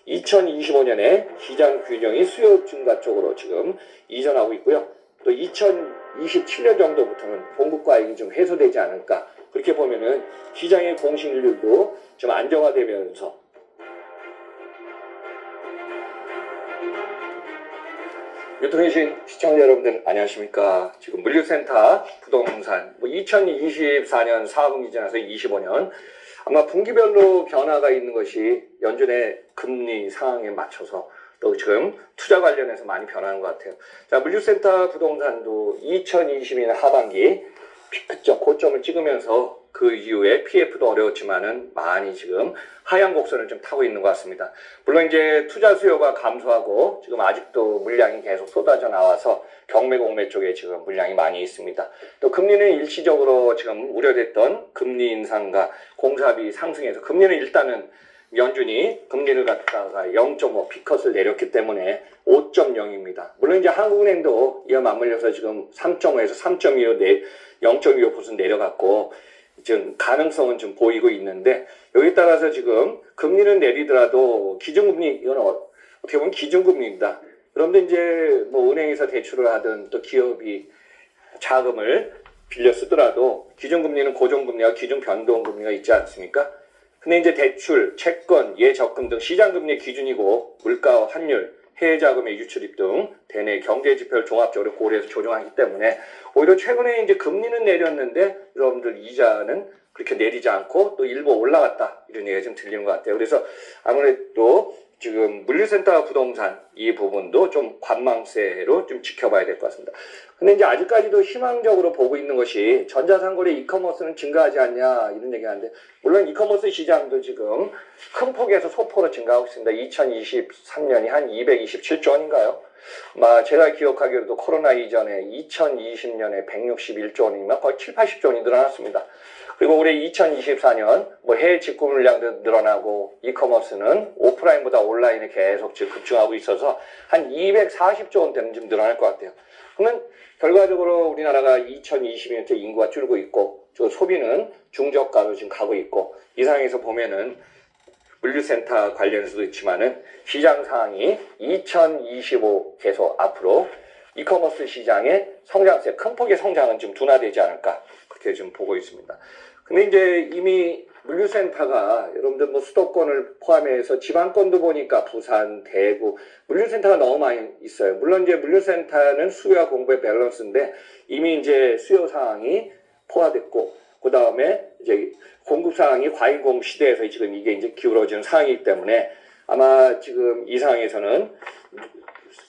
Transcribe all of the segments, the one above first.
2025년에 시장 균형이 수요 증가 쪽으로 지금 이전하고 있고요. 또 2027년 정도부터는 공급 과잉이 좀 해소되지 않을까. 그렇게 보면은 시장의 공실률도 좀 안정화되면서 유통해주신 시청자 여러분들 안녕하십니까. 지금 물류센터 부동산 2024년 4분기 지나서 25년 아마 분기별로 변화가 있는 것이 연준의 금리 상황에 맞춰서 또 지금 투자 관련해서 많이 변하는 것 같아요. 자, 물류센터 부동산도 2022년 하반기 피크점 고점을 찍으면서 그 이후에 PF도 어려웠지만은 많이 지금 하향 곡선을 좀 타고 있는 것 같습니다. 물론 이제 투자 수요가 감소하고 지금 아직도 물량이 계속 쏟아져 나와서 경매 공매 쪽에 지금 물량이 많이 있습니다. 또 금리는 일시적으로 지금 우려됐던 금리 인상과 공사비 상승해서 금리는 일단은 연준이 금리를 갖다가 0.5 피컷을 내렸기 때문에 5.0입니다. 물론 이제 한국은행도 이와 맞물려서 지금 3.5에서 3.25 0.25% 내려갔고 지금 가능성은 좀 보이고 있는데 여기에 따라서 지금 금리는 내리더라도 기준금리 이건 어떻게 보면 기준금리입니다. 그런데 이제 뭐 은행에서 대출을 하든 또 기업이 자금을 빌려 쓰더라도 기준금리는 고정금리와 기준변동금리가 있지 않습니까? 근데 이제 대출, 채권, 예적금 등 시장금리 기준이고 물가와 환율, 해외자금의 유출입 등 대내 경제지표를 종합적으로 고려해서 조정하기 때문에 오히려 최근에 이제 금리는 내렸는데 여러분들 이자는 그렇게 내리지 않고 또 일부 올라갔다 이런 얘기가 좀 들리는 것 같아요. 그래서 아무래도 지금 물류센터 부동산 이 부분도 좀 관망세로 좀 지켜봐야 될 것 같습니다. 근데 이제 아직까지도 희망적으로 보고 있는 것이 전자상거래 이커머스는 증가하지 않냐 이런 얘기하는데 물론 이커머스 시장도 지금 큰 폭에서 소폭으로 증가하고 있습니다. 2023년이 한 227조 원인가요? 제가 기억하기로도 코로나 이전에 2020년에 161조 원이면 거의 7, 80조 원이 늘어났습니다. 그리고 올해 2024년 해외 직구 물량도 늘어나고 이커머스는 오프라인보다 온라인에 계속 지금 급증하고 있어서 한 240조 원대는 좀 늘어날 것 같아요. 그러면 결과적으로 우리나라가 2022년부터 인구가 줄고 있고 소비는 중저가로 지금 가고 있고 이 상황에서 보면은 물류센터 관련해서도 있지만은 시장 상황이 2025 계속 앞으로 이커머스 시장의 성장세, 큰 폭의 성장은 좀 둔화되지 않을까 그렇게 좀 보고 있습니다. 근데 이제 이미 물류센터가 여러분들 수도권을 포함해서 지방권도 보니까 부산, 대구 물류센터가 너무 많이 있어요. 물론 이제 물류센터는 수요와 공급의 밸런스인데 이미 이제 수요 상황이 포화됐고 그 다음에 이제 공급 상황이 과잉 공급 시대에서 지금 이게 이제 기울어지는 상황이기 때문에 아마 지금 이 상황에서는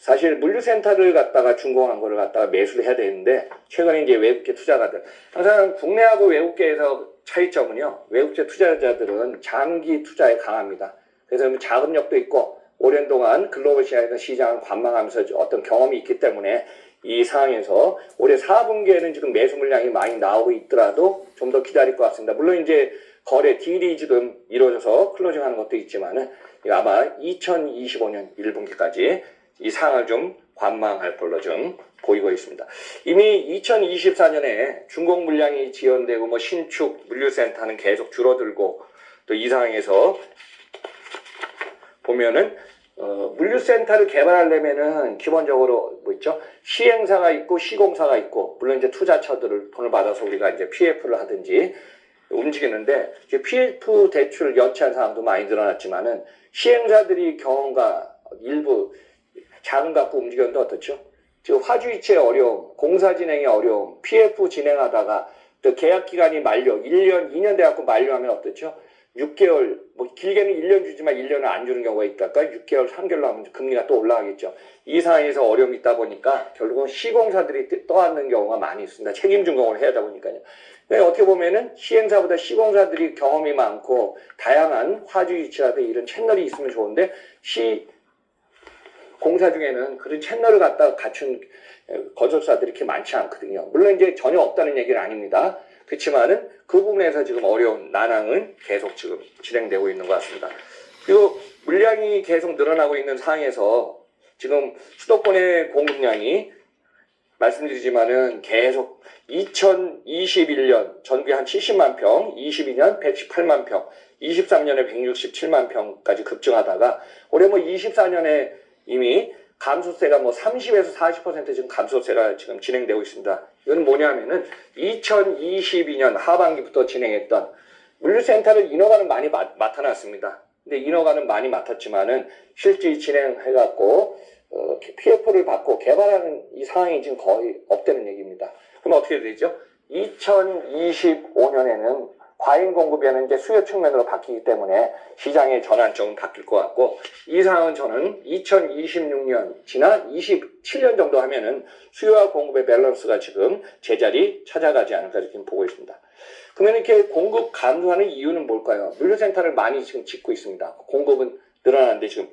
사실 물류센터를 갖다가 준공한 거를 갖다가 매수를 해야 되는데 최근에 이제 외국계 투자가들 항상 국내하고 외국계에서 차이점은요 외국계 투자자들은 장기 투자에 강합니다. 그래서 자금력도 있고 오랜 동안 글로벌 시장을 관망하면서 어떤 경험이 있기 때문에 이 상황에서 올해 4분기에는 지금 매수 물량이 많이 나오고 있더라도 좀 더 기다릴 것 같습니다. 물론 이제 거래 딜이 지금 이루어져서 클로징하는 것도 있지만은 아마 2025년 1분기까지 이 상황을 좀 관망할 걸로 좀 보이고 있습니다. 이미 2024년에 중공 물량이 지연되고 신축 물류센터는 계속 줄어들고 또 이 상황에서 보면은 물류센터를 개발하려면은 기본적으로 있죠? 시행사가 있고 시공사가 있고 물론 이제 투자처들을 돈을 받아서 우리가 이제 PF를 하든지 움직이는데 이제 PF 대출 연체한 상황도 많이 늘어났지만은 시행사들이 경험과 일부 자금 갖고 움직였는데 어떻죠? 지금 화주 이체의 어려움, 공사 진행의 어려움, PF 진행하다가 또 계약 기간이 만료, 1년, 2년 돼갖고 만료하면 어떻죠? 6개월, 길게는 1년 주지만 1년을 안 주는 경우가 있다니까 6개월, 3개월로 하면 금리가 또 올라가겠죠. 이 상황에서 어려움이 있다 보니까 결국은 시공사들이 떠안는 경우가 많이 있습니다. 책임 준공을 해야 하다 보니까요. 어떻게 보면은 시행사보다 시공사들이 경험이 많고 다양한 화주 이체라든지 이런 채널이 있으면 좋은데 공사 중에는 그런 채널을 갖다가 갖춘 건설사들이 이렇게 많지 않거든요. 물론 이제 전혀 없다는 얘기는 아닙니다. 그렇지만은 그 부분에서 지금 어려운 난항은 계속 지금 진행되고 있는 것 같습니다. 그리고 물량이 계속 늘어나고 있는 상황에서 지금 수도권의 공급량이 말씀드리지만은 계속 2021년 전국에 한 70만 평, 22년 118만 평, 23년에 167만 평까지 급증하다가 올해 뭐 24년에 이미 감소세가 뭐 30에서 40% 지금 감소세가 지금 진행되고 있습니다. 이건 뭐냐면은 2022년 하반기부터 진행했던 물류센터를 인허가는 많이 맡아놨습니다. 근데 인허가는 많이 맡았지만은 실제 진행해갖고 PF를 받고 개발하는 이 상황이 지금 거의 없다는 얘기입니다. 그럼 어떻게 되죠? 2025년에는 과잉 공급에는 이제 수요 측면으로 바뀌기 때문에 시장의 전환점은 바뀔 것 같고, 이 상황은 저는 2026년 지나 27년 정도 하면은 수요와 공급의 밸런스가 지금 제자리 찾아가지 않을까 이렇게 보고 있습니다. 그러면 이렇게 공급 감소하는 이유는 뭘까요? 물류센터를 많이 지금 짓고 있습니다. 공급은 늘어나는데 지금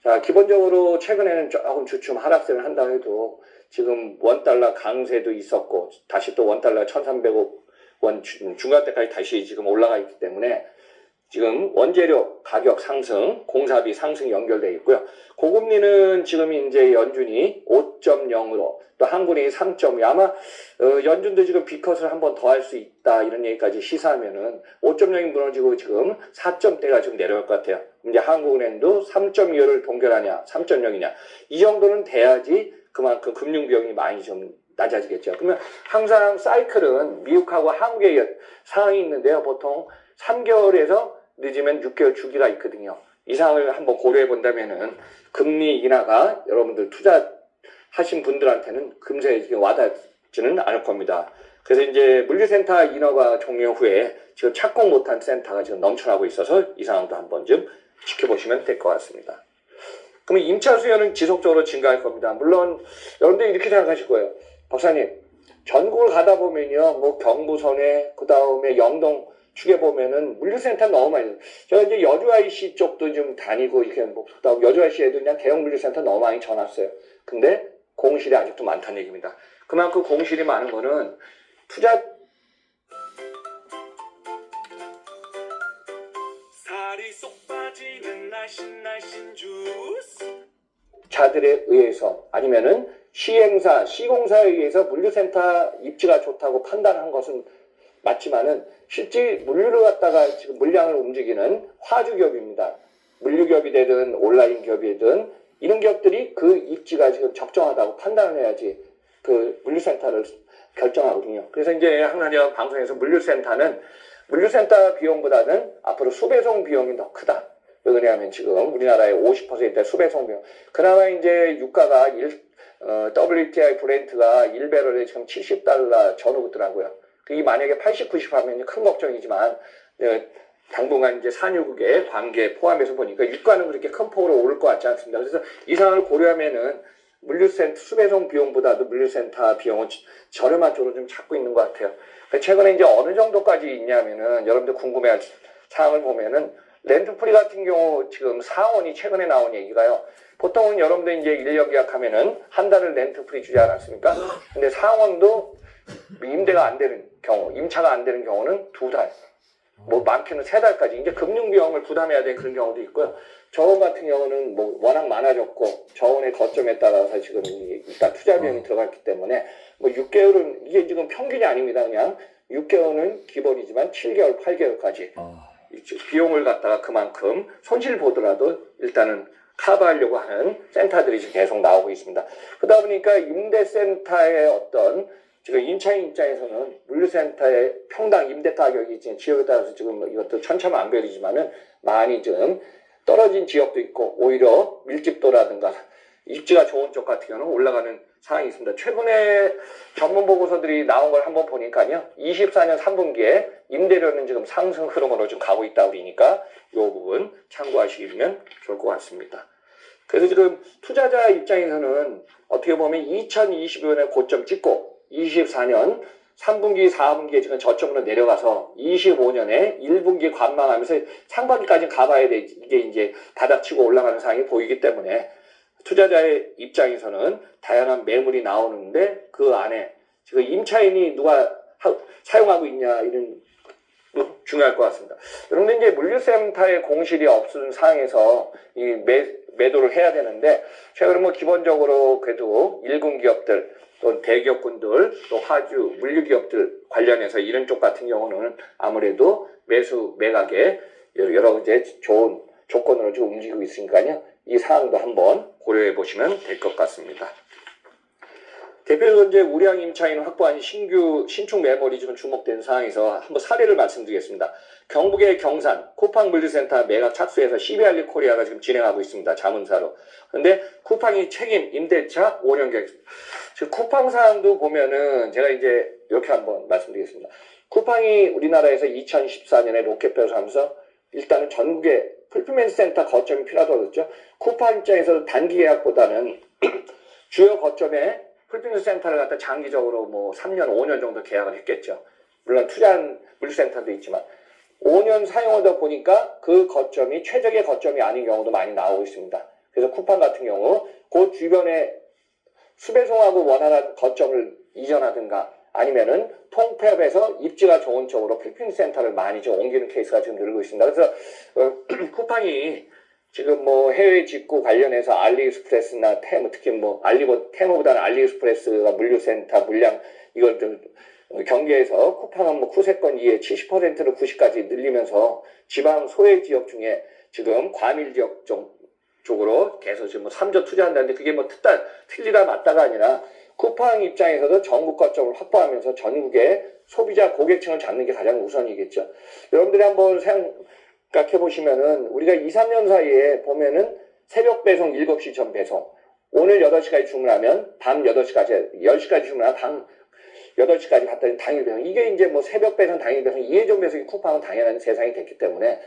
자, 기본적으로 최근에는 조금 주춤 하락세를 한다고 해도 지금 원달러 강세도 있었고 다시 또 원달러 1,300원 중간대까지 다시 지금 올라가 있기 때문에 지금 원재료 가격 상승, 공사비 상승 연결되어 있고요. 고금리는 지금 이제 연준이 5.0으로 또 한국은행이 3.2 아마 연준도 지금 B컷을 한 번 더 할 수 있다 이런 얘기까지 시사하면은 5.0이 무너지고 지금 4점대가 지금 내려갈 것 같아요. 이제 한국은행도 3.25를 동결하냐 3.0이냐 이 정도는 돼야지 그만큼 금융 비용이 많이 좀 낮아지겠죠. 그러면 항상 사이클은 미국하고 한국의 상황이 있는데요. 보통 3개월에서 늦으면 6개월 주기가 있거든요. 이 상황을 한번 고려해 본다면은 금리 인하가 여러분들 투자하신 분들한테는 금세 와닿지는 않을 겁니다. 그래서 이제 물류센터 인허가 종료 후에 지금 착공 못한 센터가 지금 넘쳐나고 있어서 이 상황도 한번 좀 지켜보시면 될 것 같습니다. 그러면 임차 수요는 지속적으로 증가할 겁니다. 물론 여러분들이 이렇게 생각하실 거예요. 박사님, 전국을 가다 보면요, 뭐 경부선에 그 다음에 영동 축에 보면은 물류센터 너무 많이. 제가 이제 여주 IC 쪽도 좀 다니고 이렇게 뭐 그다음 여주 IC에도 그냥 대형 물류센터 너무 많이 전놨어요. 근데 공실이 아직도 많다는 얘기입니다. 그만큼 공실이 많은 거는 투자 살이 쏙 빠지는 날씬 주스 자들에 의해서 아니면은 시공사에 의해서 물류센터 입지가 좋다고 판단한 것은 맞지만은 실제 물류를 갖다가 지금 물량을 움직이는 화주기업입니다. 물류기업이 되든 온라인 기업이든 이런 기업들이 그 입지가 지금 적정하다고 판단을 해야지 그 물류센터를 결정하거든요. 그래서 이제 항상 제가 방송에서 물류센터 비용보다는 앞으로 수배송 비용이 더 크다. 왜 그러냐면 지금 우리나라의 50%의 수배송 비용. 그나마 이제 유가가 WTI 브렌트가 1배럴에 지금 $70 전후더라고요. 이 만약에 80, 90 하면 큰 걱정이지만 당분간 이제 산유국의 관계 포함해서 보니까 유가는 그렇게 큰 폭으로 오를 것 같지 않습니다. 그래서 이 상황을 고려하면은 물류센터 수배송 비용보다도 물류센터 비용은 저렴한 쪽으로 좀 찾고 있는 것 같아요. 최근에 이제 어느 정도까지 있냐면은 여러분들 궁금해할 사항을 보면은 렌트프리 같은 경우 지금 상원이 최근에 나온 얘기가요. 보통은 여러분들 이제 1년 계약하면은 한 달을 렌트프리 주지 않았습니까? 근데 상원도 임대가 안 되는 경우, 임차가 안 되는 경우는 2달, 뭐 많게는 3달까지 이제 금융비용을 부담해야 되는 그런 경우도 있고요. 저원 같은 경우는 뭐 워낙 많아졌고 저원의 거점에 따라서 지금 일단 투자 비용이 들어갔기 때문에 뭐 6개월은 이게 지금 평균이 아닙니다. 그냥 6개월은 기본이지만 7개월, 8개월까지 비용을 갖다가 그만큼 손실 보더라도 일단은 커버하려고 하는 센터들이 지금 계속 나오고 있습니다. 그러다 보니까 임대센터의 어떤 지금 임차인 입장에서는 물류센터의 평당 임대 가격이 지금 지역에 따라서 지금 이것도 천차만별이지만은 많이 좀 떨어진 지역도 있고 오히려 밀집도라든가 입지가 좋은 쪽 같은 경우는 올라가는 상황이 있습니다. 최근에 전문 보고서들이 나온 걸 한번 보니까요. 24년 3분기에 임대료는 지금 상승 흐름으로 좀 가고 있다 그러니까 이 부분 참고하시면 좋을 것 같습니다. 그래서 지금 투자자 입장에서는 어떻게 보면 2025년에 고점 찍고 24년 3분기, 4분기에 지금 저점으로 내려가서 25년에 1분기 관망하면서 상반기까지 가봐야 돼. 이게 이제 바닥치고 올라가는 상황이 보이기 때문에 투자자의 입장에서는 다양한 매물이 나오는데 그 안에 지금 임차인이 누가 사용하고 있냐 이런 중요할 것 같습니다. 여러분들 이제 물류센터의 공실이 없는 상황에서 이 매도를 해야 되는데 최근에 뭐 기본적으로 그래도 1군 기업들 또 대기업군들, 또 화주, 물류기업들 관련해서 이런 쪽 같은 경우는 아무래도 매수 매각에 여러 이제 좋은 조건으로 지금 움직이고 있으니까요. 이 사항도 한번 고려해 보시면 될 것 같습니다. 대표적으로 이제 우량 임차인 확보한 신축 매물이 지금 주목된 상황에서 한번 사례를 말씀드리겠습니다. 경북의 경산 쿠팡 물류센터 매각 착수해서 CBRE 코리아가 지금 진행하고 있습니다. 자문사로. 그런데 쿠팡이 책임 임대차 5년 계획. 지금 쿠팡 사항도 보면은 제가 이제 이렇게 한번 말씀드리겠습니다. 쿠팡이 우리나라에서 2014년에 로켓별을 하면서 일단은 전국에 풀필멘트 센터 거점이 필요하다고 그랬죠. 쿠팡 입장에서 단기 계약보다는 주요 거점에 풀필멘트 센터를 갖다 장기적으로 뭐 3년, 5년 정도 계약을 했겠죠. 물론 투자한 물류센터도 있지만 5년 사용하다 보니까 그 거점이 최적의 거점이 아닌 경우도 많이 나오고 있습니다. 그래서 쿠팡 같은 경우 그 주변에 수배송하고 원활한 거점을 이전하든가 아니면은 통폐합해서 입지가 좋은 쪽으로 풀필멘트 센터를 많이 좀 옮기는 케이스가 지금 늘고 있습니다. 그래서 쿠팡이 지금 뭐 해외 직구 관련해서 알리익스프레스나 테무, 특히 뭐 테무보다는 알리익스프레스가 물류센터 물량 이걸 좀 경계에서 쿠팡은 뭐 구세권 이에 70%를 90까지 늘리면서 지방 소외 지역 중에 지금 과밀 지역 쪽으로 계속 지금 뭐 3조 투자한다는데 그게 뭐 틀리다 맞다가 아니라 쿠팡 입장에서도 전국 거점을 확보하면서 전국의 소비자 고객층을 잡는 게 가장 우선이겠죠. 여러분들이 한번 생각해 보시면은 우리가 2, 3년 사이에 보면은 새벽 배송 7시 전 배송 오늘 8시까지 주문하면 밤 8시까지 10시까지 주문하면 밤 8시까지 갔더니 당일 배송 이게 이제 뭐 새벽 배송 당일 배송 이해전 배송이 쿠팡은 당연한 세상이 됐기 때문에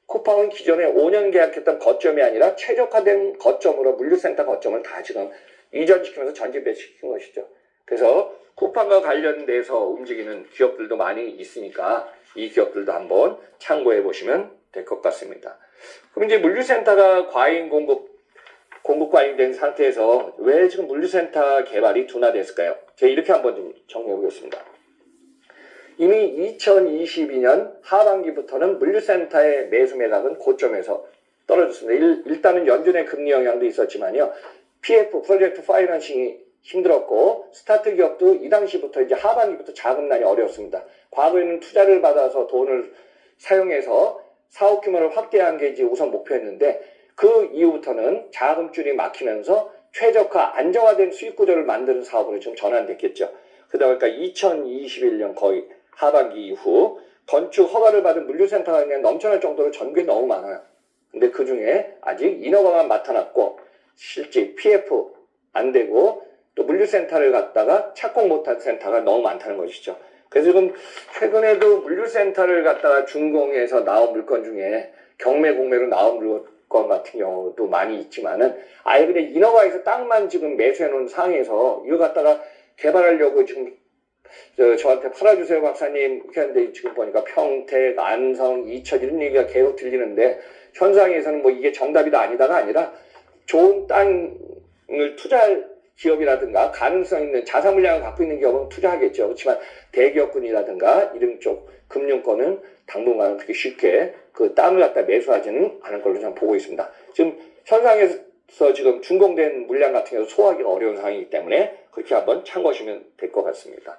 쿠팡은 기존에 5년 계약했던 거점이 아니라 최적화된 거점으로 물류센터 거점을 다 지금 이전시키면서 전지 배치시킨 것이죠. 그래서 쿠팡과 관련돼서 움직이는 기업들도 많이 있으니까 이 기업들도 한번 참고해 보시면 될 것 같습니다. 그럼 이제 물류센터가 과잉 공급 과잉된 상태에서 왜 지금 물류센터 개발이 둔화됐을까요? 제가 이렇게 한번 좀 정리해 보겠습니다. 이미 2022년 하반기부터는 물류센터의 매수 매각은 고점에서 떨어졌습니다. 일단은 연준의 금리 영향도 있었지만요. PF, 프로젝트 파이낸싱이 힘들었고 스타트 기업도 이 당시부터 이제 하반기부터 자금난이 어려웠습니다. 과거에는 투자를 받아서 돈을 사용해서 사업 규모를 확대한 게 이제 우선 목표였는데 그 이후부터는 자금줄이 막히면서 최적화, 안정화된 수익 구조를 만드는 사업으로 좀 전환됐겠죠. 그러다 보니까 2021년 거의 하반기 이후 건축 허가를 받은 물류센터가 그냥 넘쳐날 정도로 전국에 너무 많아요. 근데 그 중에 아직 인허가만 맡아놨고 실제 PF 안 되고 또 물류센터를 갖다가 착공 못한 센터가 너무 많다는 것이죠. 그래서 지금 최근에도 물류센터를 갖다가 준공해서 나온 물건 중에 경매 공매로 나온 물건 같은 경우도 많이 있지만은 아예 그냥 인허가에서 땅만 지금 매수해 놓은 상황에서 이거 갖다가 개발하려고 지금 저한테 팔아주세요 박사님 했는데 지금 보니까 평택, 안성, 이천 이런 얘기가 계속 들리는데 현상에서는 뭐 이게 정답이다 아니다가 아니라 좋은 땅을 투자할 기업이라든가 가능성 있는 자산 물량을 갖고 있는 기업은 투자하겠죠. 그렇지만 대기업군이라든가 이런 쪽 금융권은 당분간은 그렇게 쉽게 그 땅을 갖다 매수하지는 않을 걸로 저는 보고 있습니다. 지금 현상에서 지금 준공된 물량 같은 경우 소화하기가 어려운 상황이기 때문에 그렇게 한번 참고하시면 될 것 같습니다.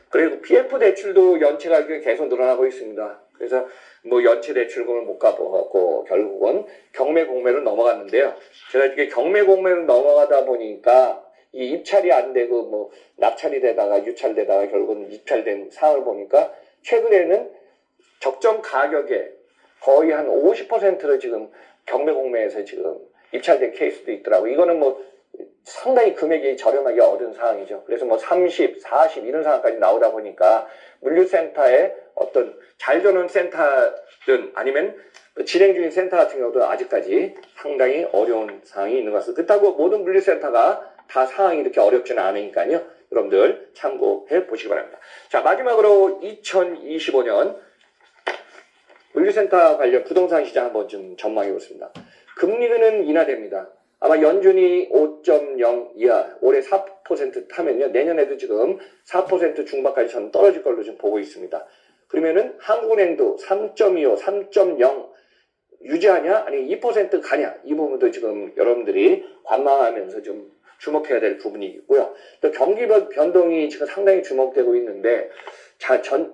그리고 PF 대출도 연체 가격이 계속 늘어나고 있습니다. 그래서 뭐 연체 대출금을 못 갚아갖고 결국은 경매 공매로 넘어갔는데요. 제가 이게 경매 공매로 넘어가다 보니까 이 입찰이 안 되고 뭐 낙찰이 되다가 유찰되다가 결국은 입찰된 상황을 보니까 최근에는 적정 가격에 거의 한 50%를 지금 경매 공매에서 지금 입찰된 케이스도 있더라고요. 이거는 뭐 상당히 금액이 저렴하기 어려운 상황이죠. 그래서 뭐 30, 40 이런 상황까지 나오다 보니까 물류센터의 어떤 잘 되는 센터든 아니면 진행 중인 센터 같은 경우도 아직까지 상당히 어려운 상황이 있는 것 같습니다. 그렇다고 모든 물류센터가 다 상황이 이렇게 어렵지는 않으니까요. 여러분들 참고해 보시기 바랍니다. 자, 마지막으로 2025년 물류센터 관련 부동산 시장 한번 좀 전망해 보겠습니다. 금리는 인하됩니다. 아마 연준이 5.0 이하, 올해 4% 타면요. 내년에도 지금 4% 중반까지 저는 떨어질 걸로 좀 보고 있습니다. 그러면은 한국은행도 3.25, 3.0 유지하냐? 아니 2% 가냐? 이 부분도 지금 여러분들이 관망하면서 좀 주목해야 될 부분이 있고요. 또 경기 변동이 지금 상당히 주목되고 있는데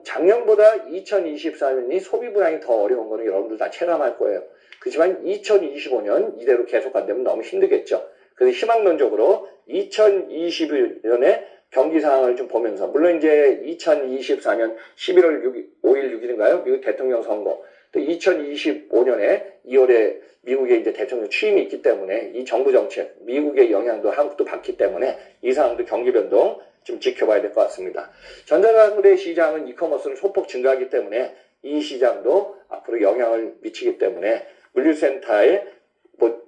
작년보다 2024년이 소비 불황이 더 어려운 거는 여러분들 다 체감할 거예요. 그렇지만 2025년 이대로 계속 간다면 너무 힘들겠죠. 그래서 희망론적으로 2021년에 경기 상황을 좀 보면서, 물론 이제 2024년 11월 5일 6일인가요? 미국 대통령 선거, 또 2025년에 2월에 미국의 이제 대통령 취임이 있기 때문에 이 정부 정책, 미국의 영향도 한국도 받기 때문에 이 상황도 경기 변동 좀 지켜봐야 될 것 같습니다. 전자상거래 시장은 이커머스는 소폭 증가하기 때문에 이 시장도 앞으로 영향을 미치기 때문에 물류센터에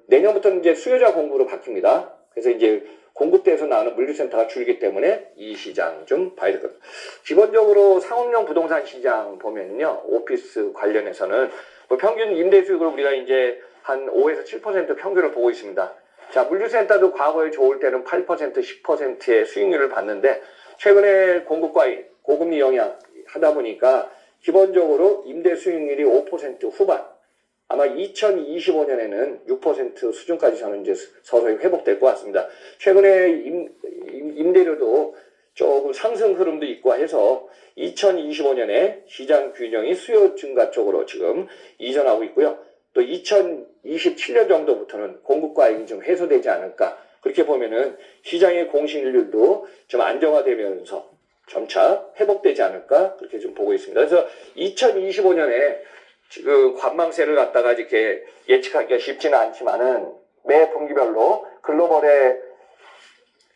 내년부터는 이제 수요자 공급으로 바뀝니다. 그래서 이제 공급대에서 나오는 물류센터가 줄기 때문에 이 시장 좀 봐야 될 것 같아요. 기본적으로 상업용 부동산 시장 보면요, 오피스 관련해서는 평균 임대 수익을 우리가 이제 한 5에서 7% 평균을 보고 있습니다. 자, 물류센터도 과거에 좋을 때는 8%, 10%의 수익률을 봤는데 최근에 공급과의 고금리 영향 하다 보니까 기본적으로 임대 수익률이 5% 후반, 아마 2025년에는 6% 수준까지 저는 이제 서서히 회복될 것 같습니다. 최근에 임대료도 조금 상승 흐름도 있고 해서 2025년에 시장 균형이 수요 증가 쪽으로 지금 이전하고 있고요. 또 2027년 정도부터는 공급 과잉이 좀 해소되지 않을까. 그렇게 보면은 시장의 공실률도 좀 안정화되면서 점차 회복되지 않을까. 그렇게 좀 보고 있습니다. 그래서 2025년에 지금 관망세를 갖다가 이렇게 예측하기가 쉽지는 않지만은 매 분기별로 글로벌의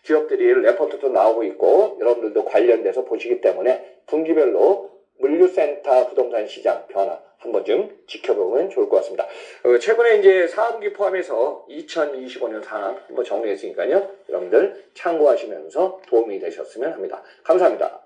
기업들이 레포트도 나오고 있고 여러분들도 관련돼서 보시기 때문에 분기별로 물류센터 부동산 시장 변화 한번 좀 지켜보면 좋을 것 같습니다. 최근에 이제 4분기 포함해서 2025년 상황 한번 정리했으니까요. 여러분들 참고하시면서 도움이 되셨으면 합니다. 감사합니다.